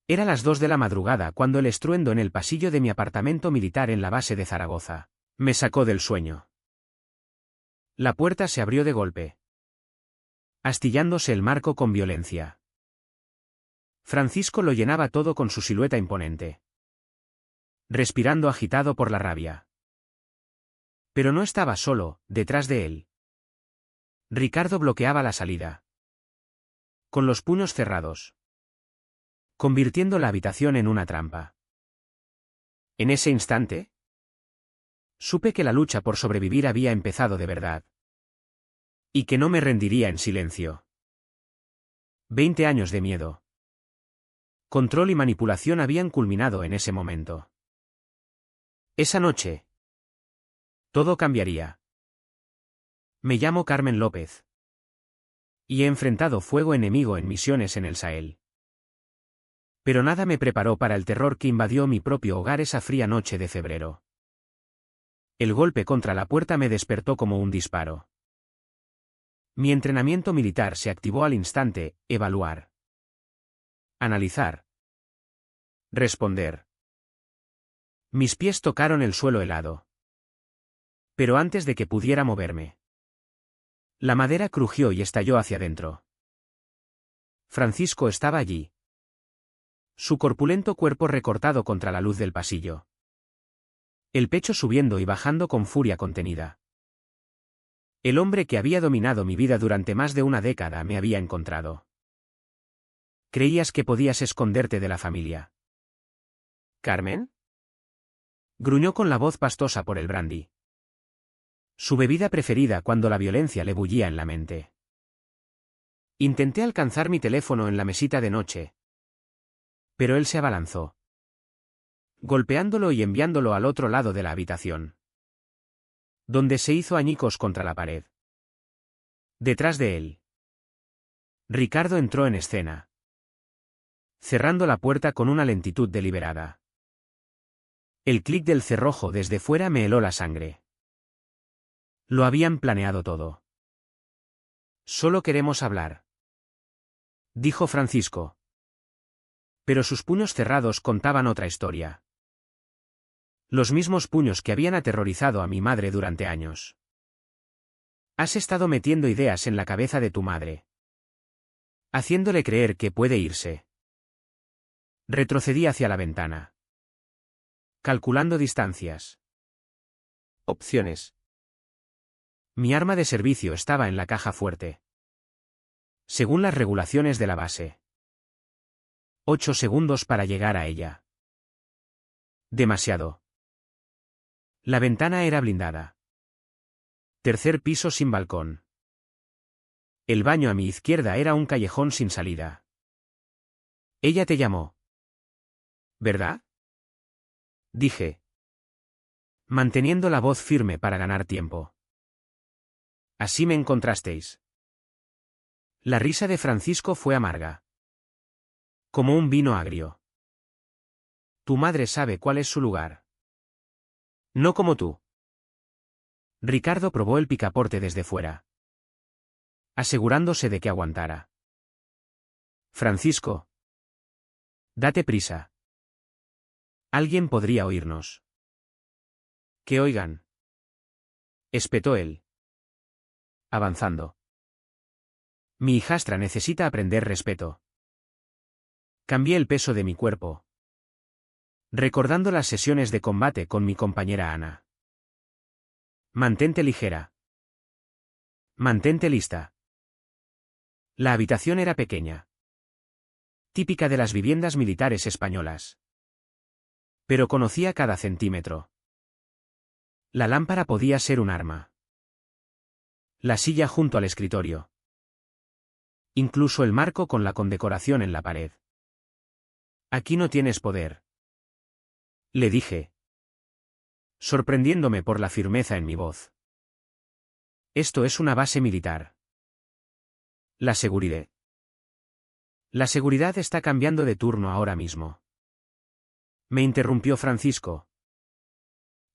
Era las 2 de la madrugada cuando el estruendo en el pasillo de mi apartamento militar en la base de Zaragoza me sacó del sueño. La puerta se abrió de golpe, astillándose el marco con violencia. Francisco lo llenaba todo con su silueta imponente, respirando agitado por la rabia. Pero no estaba solo, detrás de él. Ricardo bloqueaba la salida, con los puños cerrados, convirtiendo la habitación en una trampa. En ese instante, supe que la lucha por sobrevivir había empezado de verdad. Y que no me rendiría en silencio. 20 años de miedo, control y manipulación habían culminado en ese momento. Esa noche, todo cambiaría. Me llamo Carmen López. Y he enfrentado fuego enemigo en misiones en el Sahel. Pero nada me preparó para el terror que invadió mi propio hogar esa fría noche de febrero. El golpe contra la puerta me despertó como un disparo. Mi entrenamiento militar se activó al instante: evaluar, analizar, responder. Mis pies tocaron el suelo helado. Pero antes de que pudiera moverme, la madera crujió y estalló hacia adentro. Francisco estaba allí, su corpulento cuerpo recortado contra la luz del pasillo, el pecho subiendo y bajando con furia contenida. El hombre que había dominado mi vida durante más de una década me había encontrado. ¿Creías que podías esconderte de la familia? ¿Carmen? Gruñó con la voz pastosa por el brandy, su bebida preferida cuando la violencia le bullía en la mente. Intenté alcanzar mi teléfono en la mesita de noche, pero él se abalanzó, golpeándolo y enviándolo al otro lado de la habitación, donde se hizo añicos contra la pared. Detrás de él, Ricardo entró en escena, cerrando la puerta con una lentitud deliberada. El clic del cerrojo desde fuera me heló la sangre. Lo habían planeado todo. Solo queremos hablar, dijo Francisco. Pero sus puños cerrados contaban otra historia. Los mismos puños que habían aterrorizado a mi madre durante años. Has estado metiendo ideas en la cabeza de tu madre, haciéndole creer que puede irse. Retrocedí hacia la ventana, calculando distancias, opciones. Mi arma de servicio estaba en la caja fuerte, según las regulaciones de la base. 8 segundos para llegar a ella. Demasiado. La ventana era blindada. Tercer piso sin balcón. El baño a mi izquierda era un callejón sin salida. Ella te llamó, ¿verdad? Dije, manteniendo la voz firme para ganar tiempo. Así me encontrasteis. La risa de Francisco fue amarga, como un vino agrio. Tu madre sabe cuál es su lugar. No como tú. Ricardo probó el picaporte desde fuera, asegurándose de que aguantara. Francisco, date prisa. Alguien podría oírnos. Que oigan, espetó él, avanzando. Mi hijastra necesita aprender respeto. Cambié el peso de mi cuerpo, recordando las sesiones de combate con mi compañera Ana. Mantente ligera. Mantente lista. La habitación era pequeña, típica de las viviendas militares españolas. Pero conocía cada centímetro. La lámpara podía ser un arma. La silla junto al escritorio. Incluso el marco con la condecoración en la pared. Aquí no tienes poder, le dije, sorprendiéndome por la firmeza en mi voz. Esto es una base militar. La seguridad. La seguridad está cambiando de turno ahora mismo. Me interrumpió Francisco,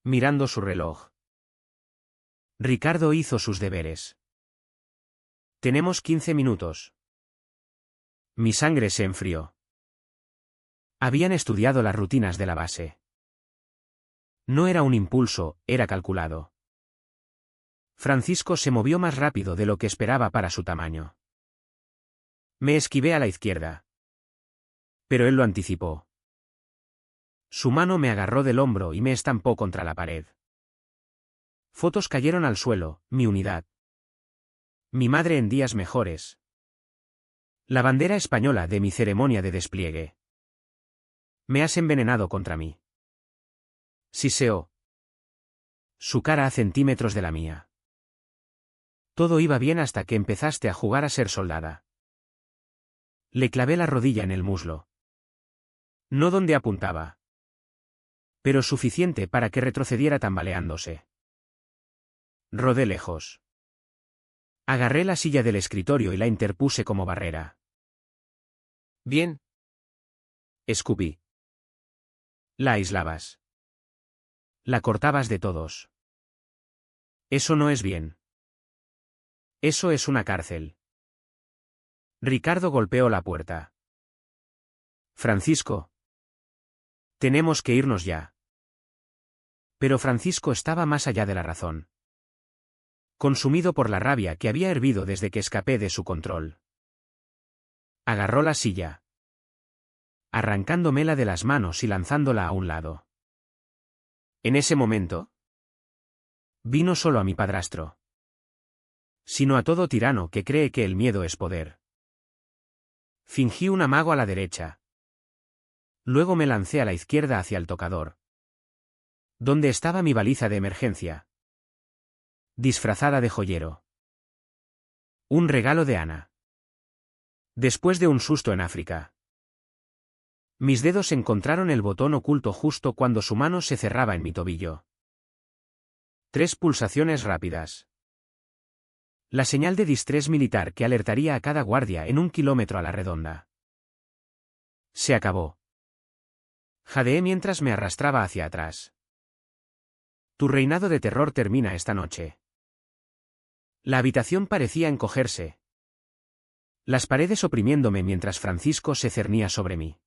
mirando su reloj. Ricardo hizo sus deberes. Tenemos 15 minutos. Mi sangre se enfrió. Habían estudiado las rutinas de la base. No era un impulso, era calculado. Francisco se movió más rápido de lo que esperaba para su tamaño. Me esquivé a la izquierda. Pero él lo anticipó. Su mano me agarró del hombro y me estampó contra la pared. Fotos cayeron al suelo, mi unidad. Mi madre en días mejores. La bandera española de mi ceremonia de despliegue. Me has envenenado contra mí. Siseó. Su cara a centímetros de la mía. Todo iba bien hasta que empezaste a jugar a ser soldada. Le clavé la rodilla en el muslo. No donde apuntaba. Pero suficiente para que retrocediera tambaleándose. Rodé lejos. Agarré la silla del escritorio y la interpuse como barrera. Bien. Escupí. La aislabas. La cortabas de todos. Eso no es bien. Eso es una cárcel. Ricardo golpeó la puerta. Francisco. Tenemos que irnos ya. Pero Francisco estaba más allá de la razón. Consumido por la rabia que había hervido desde que escapé de su control. Agarró la silla. Arrancándomela de las manos y lanzándola a un lado. En ese momento, vi no solo a mi padrastro, sino a todo tirano que cree que el miedo es poder. Fingí un amago a la derecha. Luego me lancé a la izquierda hacia el tocador. Donde estaba mi baliza de emergencia. Disfrazada de joyero. Un regalo de Ana. Después de un susto en África. Mis dedos encontraron el botón oculto justo cuando su mano se cerraba en mi tobillo. 3 pulsaciones rápidas. La señal de distrés militar que alertaría a cada guardia en 1 kilómetro a la redonda. Se acabó. Jadeé mientras me arrastraba hacia atrás. Tu reinado de terror termina esta noche. La habitación parecía encogerse. Las paredes oprimiéndome mientras Francisco se cernía sobre mí.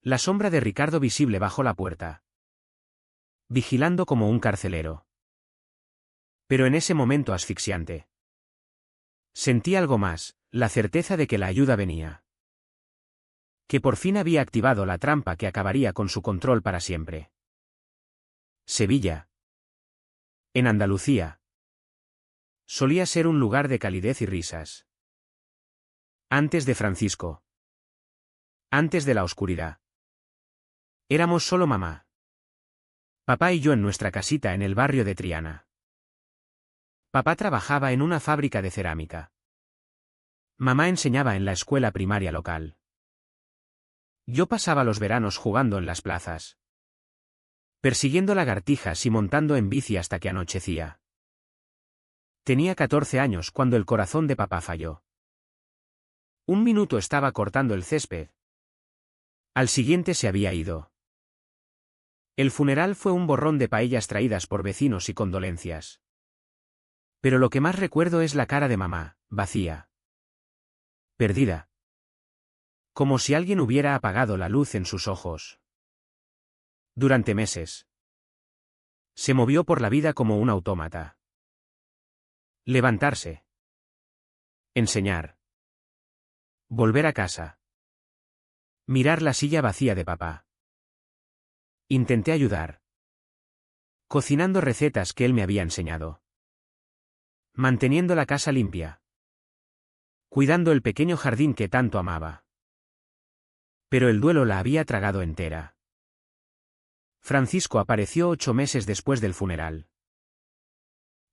La sombra de Ricardo visible bajo la puerta. Vigilando como un carcelero. Pero en ese momento asfixiante. Sentí algo más, la certeza de que la ayuda venía. Que por fin había activado la trampa que acabaría con su control para siempre. Sevilla. En Andalucía. Solía ser un lugar de calidez y risas. Antes de Francisco. Antes de la oscuridad. Éramos solo mamá. Papá y yo en nuestra casita en el barrio de Triana. Papá trabajaba en una fábrica de cerámica. Mamá enseñaba en la escuela primaria local. Yo pasaba los veranos jugando en las plazas. Persiguiendo lagartijas y montando en bici hasta que anochecía. Tenía 14 años cuando el corazón de papá falló. Un minuto estaba cortando el césped. Al siguiente se había ido. El funeral fue un borrón de paellas traídas por vecinos y condolencias. Pero lo que más recuerdo es la cara de mamá, vacía. Perdida. Como si alguien hubiera apagado la luz en sus ojos. Durante meses. Se movió por la vida como un autómata. Levantarse. Enseñar. Volver a casa. Mirar la silla vacía de papá. Intenté ayudar. Cocinando recetas que él me había enseñado. Manteniendo la casa limpia. Cuidando el pequeño jardín que tanto amaba. Pero el duelo la había tragado entera. Francisco apareció 8 meses después del funeral.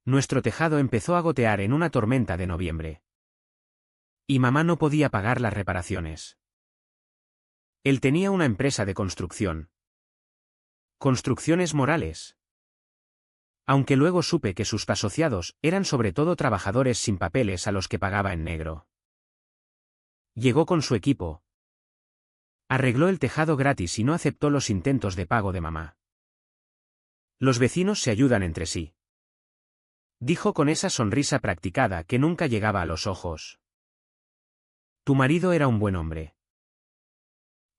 Nuestro tejado empezó a gotear en una tormenta de noviembre. Y mamá no podía pagar las reparaciones. Él tenía una empresa de construcción. Construcciones Morales. Aunque luego supe que sus asociados eran sobre todo trabajadores sin papeles a los que pagaba en negro. Llegó con su equipo. Arregló el tejado gratis y no aceptó los intentos de pago de mamá. Los vecinos se ayudan entre sí. Dijo con esa sonrisa practicada que nunca llegaba a los ojos. Tu marido era un buen hombre.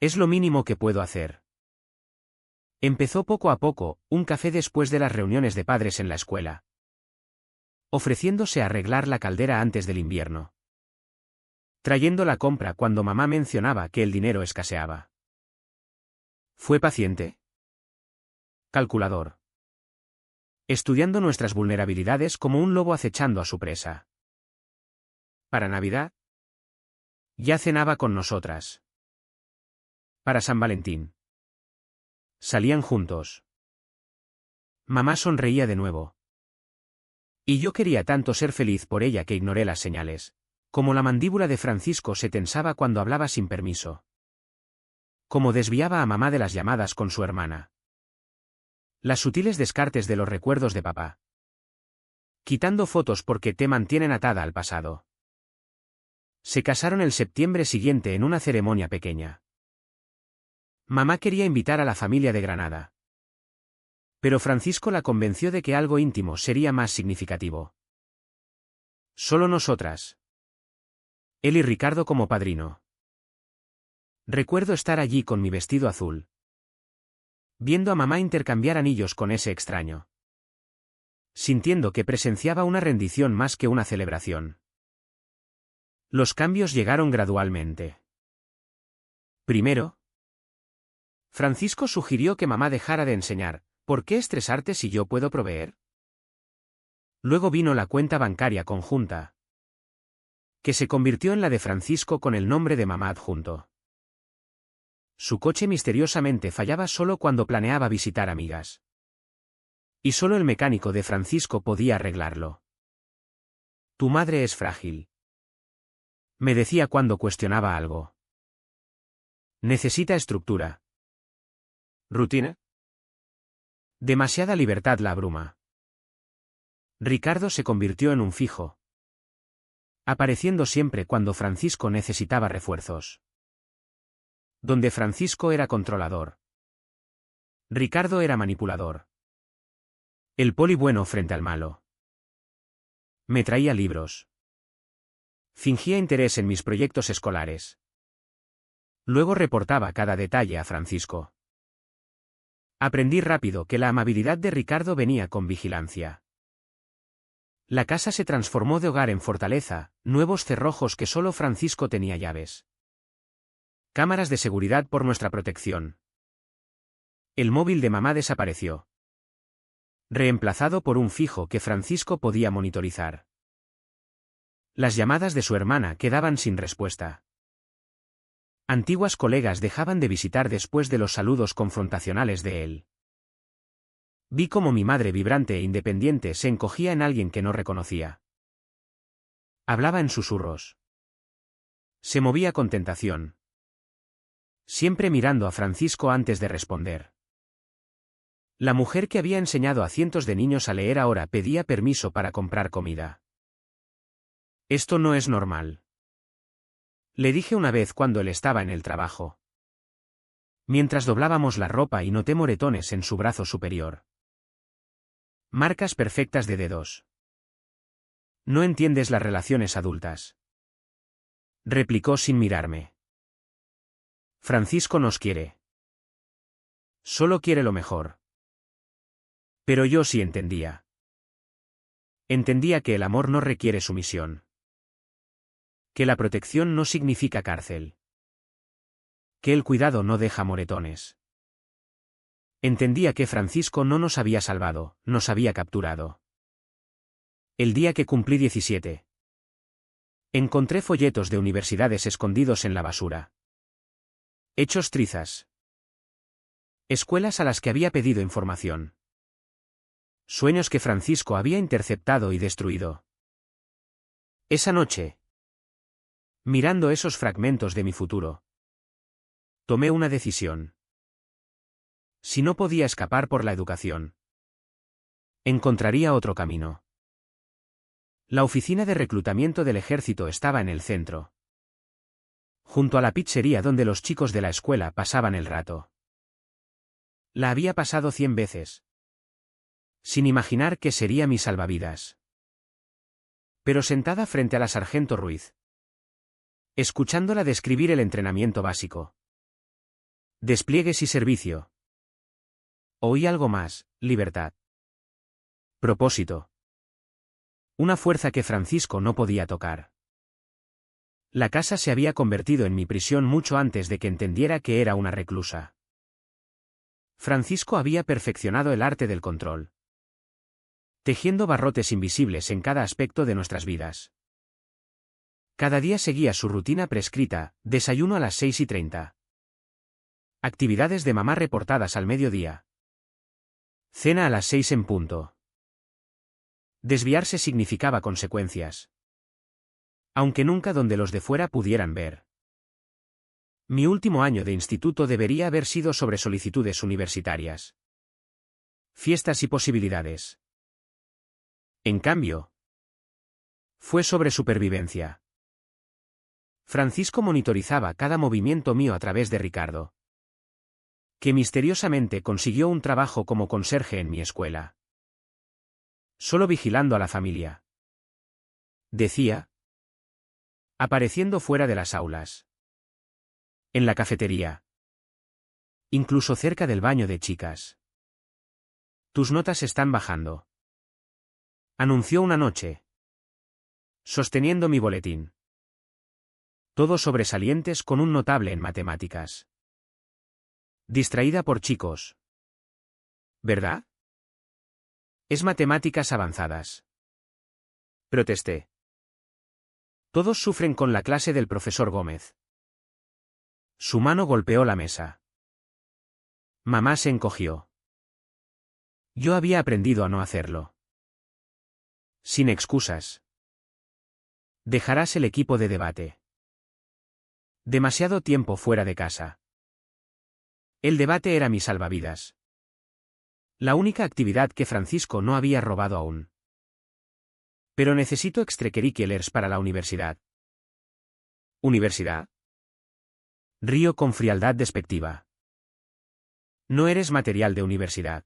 Es lo mínimo que puedo hacer. Empezó poco a poco, un café después de las reuniones de padres en la escuela, ofreciéndose a arreglar la caldera antes del invierno, trayendo la compra cuando mamá mencionaba que el dinero escaseaba. Fue paciente. Calculador. Estudiando nuestras vulnerabilidades como un lobo acechando a su presa. Para Navidad, ya cenaba con nosotras. Para San Valentín, salían juntos. Mamá sonreía de nuevo. Y yo quería tanto ser feliz por ella que ignoré las señales. Como la mandíbula de Francisco se tensaba cuando hablaba sin permiso. Como desviaba a mamá de las llamadas con su hermana. Las sutiles descartes de los recuerdos de papá. Quitando fotos porque te mantienen atada al pasado. Se casaron el septiembre siguiente en una ceremonia pequeña. Mamá quería invitar a la familia de Granada. Pero Francisco la convenció de que algo íntimo sería más significativo. Solo nosotras. Él y Ricardo como padrino. Recuerdo estar allí con mi vestido azul, viendo a mamá intercambiar anillos con ese extraño. Sintiendo que presenciaba una rendición más que una celebración. Los cambios llegaron gradualmente. Primero, Francisco sugirió que mamá dejara de enseñar. ¿Por qué estresarte si yo puedo proveer? Luego vino la cuenta bancaria conjunta, que se convirtió en la de Francisco con el nombre de mamá adjunto. Su coche misteriosamente fallaba solo cuando planeaba visitar amigas. Y solo el mecánico de Francisco podía arreglarlo. Tu madre es frágil, me decía cuando cuestionaba algo. Necesita estructura. ¿Rutina? Demasiada libertad la abruma. Ricardo se convirtió en un fijo, apareciendo siempre cuando Francisco necesitaba refuerzos. Donde Francisco era controlador, Ricardo era manipulador. El poli bueno frente al malo. Me traía libros. Fingía interés en mis proyectos escolares. Luego reportaba cada detalle a Francisco. Aprendí rápido que la amabilidad de Ricardo venía con vigilancia. La casa se transformó de hogar en fortaleza, nuevos cerrojos que solo Francisco tenía llaves. Cámaras de seguridad por nuestra protección. El móvil de mamá desapareció, reemplazado por un fijo que Francisco podía monitorizar. Las llamadas de su hermana quedaban sin respuesta. Antiguas colegas dejaban de visitar después de los saludos confrontacionales de él. Vi cómo mi madre vibrante e independiente se encogía en alguien que no reconocía. Hablaba en susurros. Se movía con tentación. Siempre mirando a Francisco antes de responder. La mujer que había enseñado a cientos de niños a leer ahora pedía permiso para comprar comida. Esto no es normal. Le dije una vez cuando él estaba en el trabajo. Mientras doblábamos la ropa y noté moretones en su brazo superior. Marcas perfectas de dedos. No entiendes las relaciones adultas. Replicó sin mirarme. Francisco nos quiere. Solo quiere lo mejor. Pero yo sí entendía. Entendía que el amor no requiere sumisión. Que la protección no significa cárcel. Que el cuidado no deja moretones. Entendía que Francisco no nos había salvado, nos había capturado. El día que cumplí 17. Encontré folletos de universidades escondidos en la basura. Hechos trizas. Escuelas a las que había pedido información. Sueños que Francisco había interceptado y destruido. Esa noche, mirando esos fragmentos de mi futuro, tomé una decisión. Si no podía escapar por la educación, encontraría otro camino. La oficina de reclutamiento del ejército estaba en el centro, junto a la pizzería donde los chicos de la escuela pasaban el rato. La había pasado 100 veces, sin imaginar que sería mi salvavidas. Pero sentada frente a la sargento Ruiz, escuchándola describir el entrenamiento básico, Despliegues y servicio. Oí algo más, libertad. Propósito. Una fuerza que Francisco no podía tocar. La casa se había convertido en mi prisión mucho antes de que entendiera que era una reclusa. Francisco había perfeccionado el arte del control, tejiendo barrotes invisibles en cada aspecto de nuestras vidas. Cada día seguía su rutina prescrita: desayuno a las 6:30. Actividades de mamá reportadas al mediodía. Cena a las 6 en punto. Desviarse significaba consecuencias. Aunque nunca donde los de fuera pudieran ver. Mi último año de instituto debería haber sido sobre solicitudes universitarias, fiestas y posibilidades. En cambio, fue sobre supervivencia. Francisco monitorizaba cada movimiento mío a través de Ricardo, que misteriosamente consiguió un trabajo como conserje en mi escuela. Solo vigilando a la familia, decía, apareciendo fuera de las aulas, en la cafetería, incluso cerca del baño de chicas. Tus notas están bajando, anunció una noche, sosteniendo mi boletín. Todos sobresalientes con un notable en matemáticas. Distraída por chicos, ¿verdad? Es matemáticas avanzadas. Protesté. Todos sufren con la clase del profesor Gómez. Su mano golpeó la mesa. Mamá se encogió. Yo había aprendido a no hacerlo. Sin excusas. Dejarás el equipo de debate. Demasiado tiempo fuera de casa. El debate era mi salvavidas. La única actividad que Francisco no había robado aún. Pero necesito extracurriculars para la universidad. ¿Universidad? Río con frialdad despectiva. No eres material de universidad.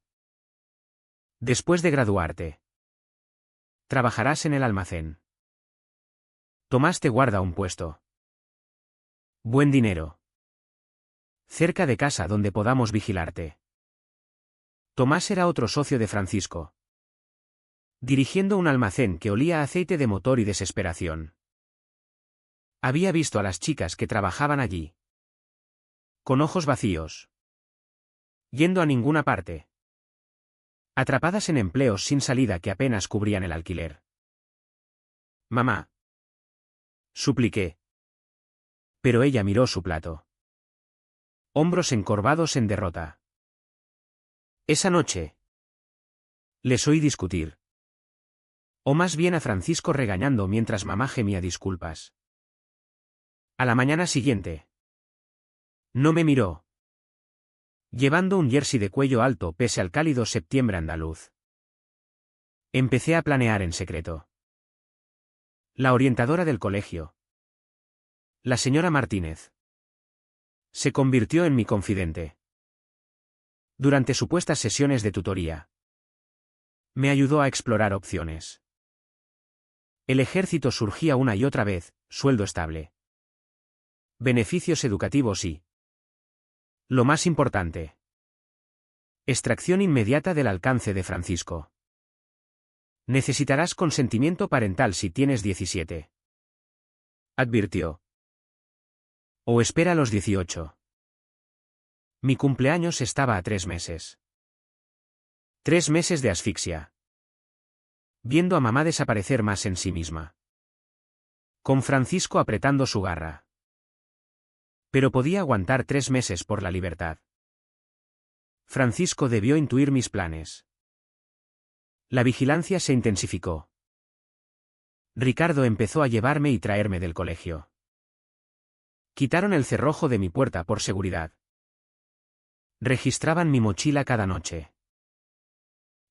Después de graduarte, trabajarás en el almacén. Tomás te guarda un puesto. Buen dinero. Cerca de casa donde podamos vigilarte. Tomás era otro socio de Francisco, dirigiendo un almacén que olía a aceite de motor y desesperación. Había visto a las chicas que trabajaban allí, con ojos vacíos, yendo a ninguna parte, atrapadas en empleos sin salida que apenas cubrían el alquiler. Mamá, supliqué. Pero ella miró su plato. Hombros encorvados en derrota. Esa noche les oí discutir. O más bien a Francisco regañando mientras mamá gemía disculpas. A la mañana siguiente. No me miró. Llevando un jersey de cuello alto pese al cálido septiembre andaluz. Empecé a planear en secreto. La orientadora del colegio, la señora Martínez, se convirtió en mi confidente. Durante supuestas sesiones de tutoría, me ayudó a explorar opciones. El ejército surgía una y otra vez, sueldo estable, beneficios educativos y, lo más importante, extracción inmediata del alcance de Francisco. Necesitarás consentimiento parental si tienes 17. Advirtió. O espera los 18. Mi cumpleaños estaba a 3 meses. 3 meses de asfixia. Viendo a mamá desaparecer más en sí misma. Con Francisco apretando su garra. Pero podía aguantar 3 meses por la libertad. Francisco debió intuir mis planes. La vigilancia se intensificó. Ricardo empezó a llevarme y traerme del colegio. Quitaron el cerrojo de mi puerta por seguridad. Registraban mi mochila cada noche.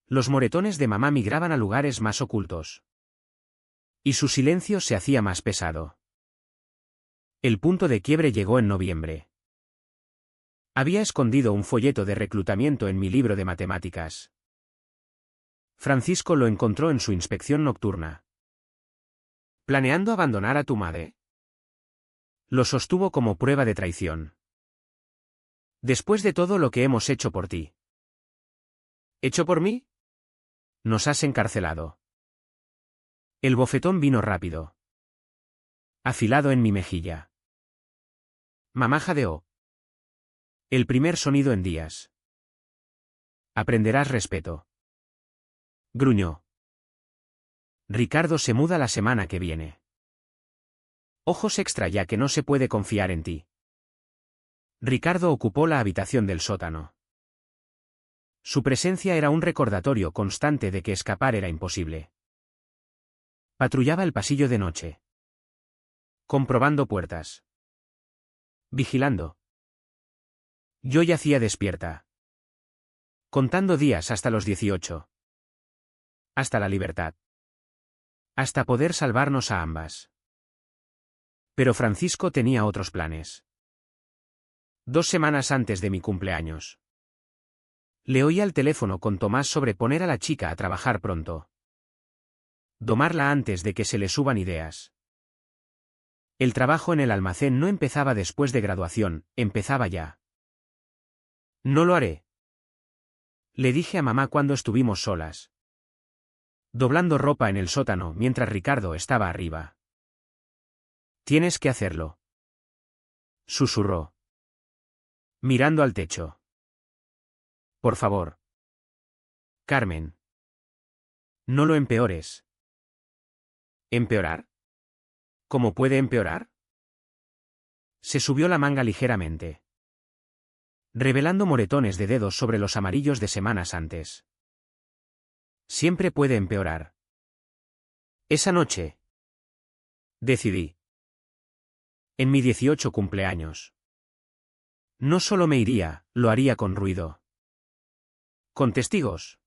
Los moretones de mamá migraban a lugares más ocultos. Y su silencio se hacía más pesado. El punto de quiebre llegó en noviembre. Había escondido un folleto de reclutamiento en mi libro de matemáticas. Francisco lo encontró en su inspección nocturna. ¿Planeando abandonar a tu madre? Lo sostuvo como prueba de traición. Después de todo lo que hemos hecho por ti. ¿Hecho por mí? Nos has encarcelado. El bofetón vino rápido. Afilado en mi mejilla. Mamá jadeó. El primer sonido en días. Aprenderás respeto. Gruñó. Ricardo se muda la semana que viene. Ojos extra ya que no se puede confiar en ti. Ricardo ocupó la habitación del sótano. Su presencia era un recordatorio constante de que escapar era imposible. Patrullaba el pasillo de noche. Comprobando puertas. Vigilando. Yo yacía despierta. Contando días hasta los 18. Hasta la libertad. Hasta poder salvarnos a ambas. Pero Francisco tenía otros planes. 2 semanas antes de mi cumpleaños. Le oí al teléfono con Tomás sobre poner a la chica a trabajar pronto. Domarla antes de que se le suban ideas. El trabajo en el almacén no empezaba después de graduación, empezaba ya. No lo haré. Le dije a mamá cuando estuvimos solas. Doblando ropa en el sótano mientras Ricardo estaba arriba. Tienes que hacerlo. Susurró. Mirando al techo. Por favor. Carmen. No lo empeores. ¿Empeorar? ¿Cómo puede empeorar? Se subió la manga ligeramente. Revelando moretones de dedos sobre los amarillos de semanas antes. Siempre puede empeorar. Esa noche. Decidí. En mi 18 cumpleaños. No solo me iría, lo haría con ruido. Con testigos.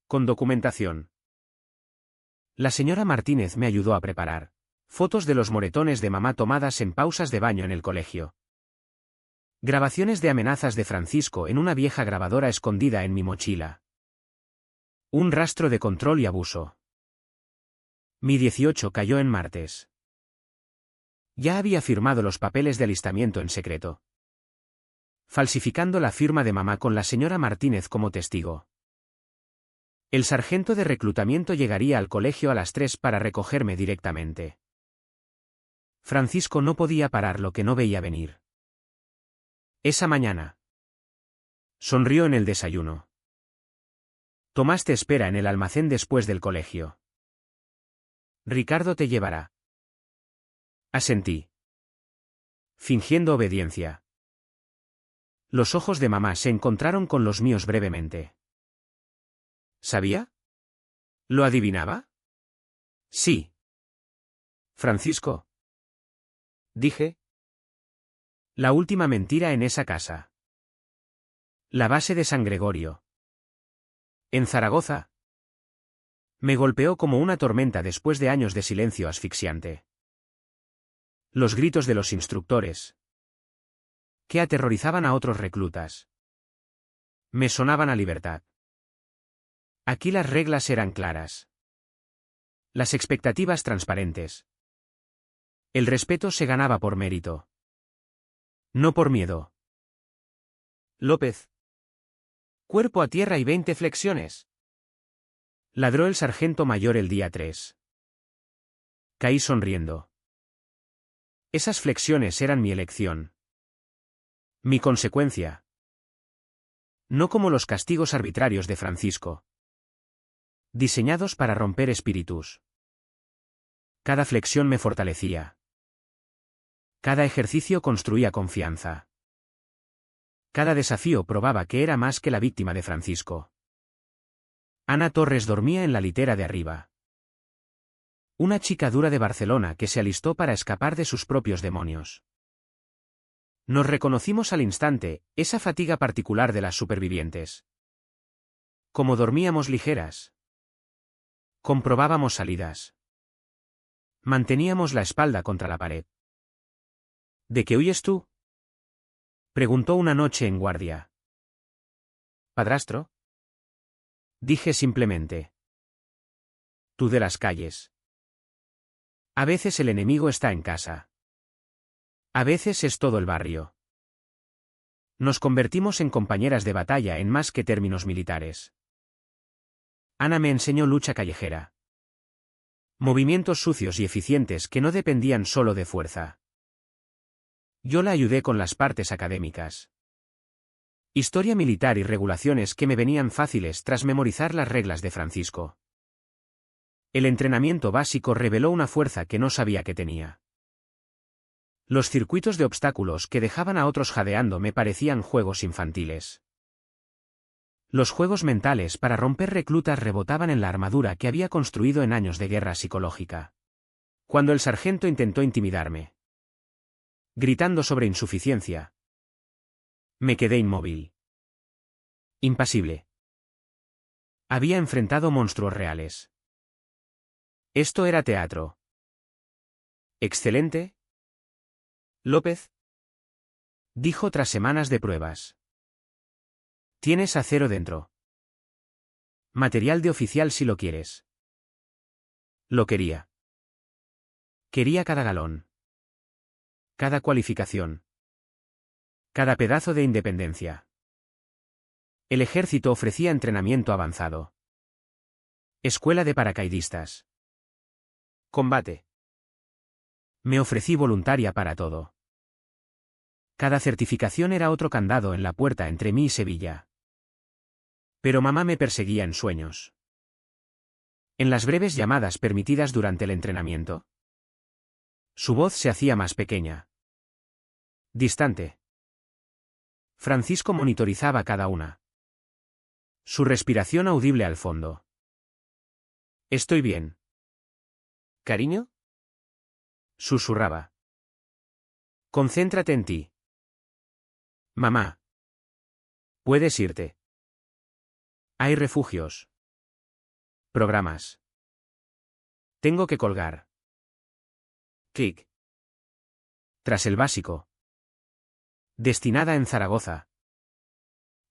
Con documentación. La señora Martínez me ayudó a preparar fotos de los moretones de mamá tomadas en pausas de baño en el colegio. Grabaciones de amenazas de Francisco en una vieja grabadora escondida en mi mochila. Un rastro de control y abuso. Mi 18 cayó en martes. Ya había firmado los papeles de alistamiento en secreto. Falsificando la firma de mamá con la señora Martínez como testigo. El sargento de reclutamiento llegaría al colegio a las 3 para recogerme directamente. Francisco no podía parar lo que no veía venir. Esa mañana. Sonrió en el desayuno. Tomás te espera en el almacén después del colegio. Ricardo te llevará. Asentí. Fingiendo obediencia. Los ojos de mamá se encontraron con los míos brevemente. ¿Sabía? ¿Lo adivinaba? Sí. Francisco. Dije. La última mentira en esa casa. La base de San Gregorio. En Zaragoza. Me golpeó como una tormenta después de años de silencio asfixiante. Los gritos de los instructores. Que aterrorizaban a otros reclutas. Me sonaban a libertad. Aquí las reglas eran claras. Las expectativas transparentes. El respeto se ganaba por mérito. No por miedo. López. Cuerpo a tierra y 20 flexiones. Ladró el sargento mayor el día 3. Caí sonriendo. Esas flexiones eran mi elección. Mi consecuencia. No como los castigos arbitrarios de Francisco. Diseñados para romper espíritus. Cada flexión me fortalecía. Cada ejercicio construía confianza. Cada desafío probaba que era más que la víctima de Francisco. Ana Torres dormía en la litera de arriba. Una chica dura de Barcelona que se alistó para escapar de sus propios demonios. Nos reconocimos al instante, esa fatiga particular de las supervivientes. Como dormíamos ligeras. Comprobábamos salidas. Manteníamos la espalda contra la pared. ¿De qué huyes tú? Preguntó una noche en guardia. ¿Padrastro? Dije simplemente. Tú de las calles. A veces el enemigo está en casa. A veces es todo el barrio. Nos convertimos en compañeras de batalla en más que términos militares. Ana me enseñó lucha callejera. Movimientos sucios y eficientes que no dependían solo de fuerza. Yo la ayudé con las partes académicas. Historia militar y regulaciones que me venían fáciles tras memorizar las reglas de Francisco. El entrenamiento básico reveló una fuerza que no sabía que tenía. Los circuitos de obstáculos que dejaban a otros jadeando me parecían juegos infantiles. Los juegos mentales para romper reclutas rebotaban en la armadura que había construido en años de guerra psicológica. Cuando el sargento intentó intimidarme, gritando sobre insuficiencia, me quedé inmóvil. Impasible. Había enfrentado monstruos reales. Esto era teatro. Excelente, López, dijo tras semanas de pruebas. Tienes acero dentro. Material de oficial si lo quieres. Lo quería. Quería cada galón. Cada cualificación. Cada pedazo de independencia. El ejército ofrecía entrenamiento avanzado. Escuela de paracaidistas. Combate. Me ofrecí voluntaria para todo. Cada certificación era otro candado en la puerta entre mí y Sevilla. Pero mamá me perseguía en sueños. En las breves llamadas permitidas durante el entrenamiento, su voz se hacía más pequeña. Distante. Francisco monitorizaba cada una. Su respiración audible al fondo. Estoy bien. ¿Cariño? Susurraba. Concéntrate en ti. Mamá. Puedes irte. Hay refugios. Programas. Tengo que colgar. Clic. Tras el básico. Destinada en Zaragoza.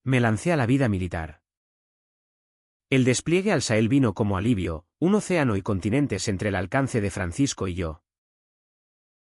Me lancé a la vida militar. El despliegue al Sahel vino como alivio, un océano y continentes entre el alcance de Francisco y yo.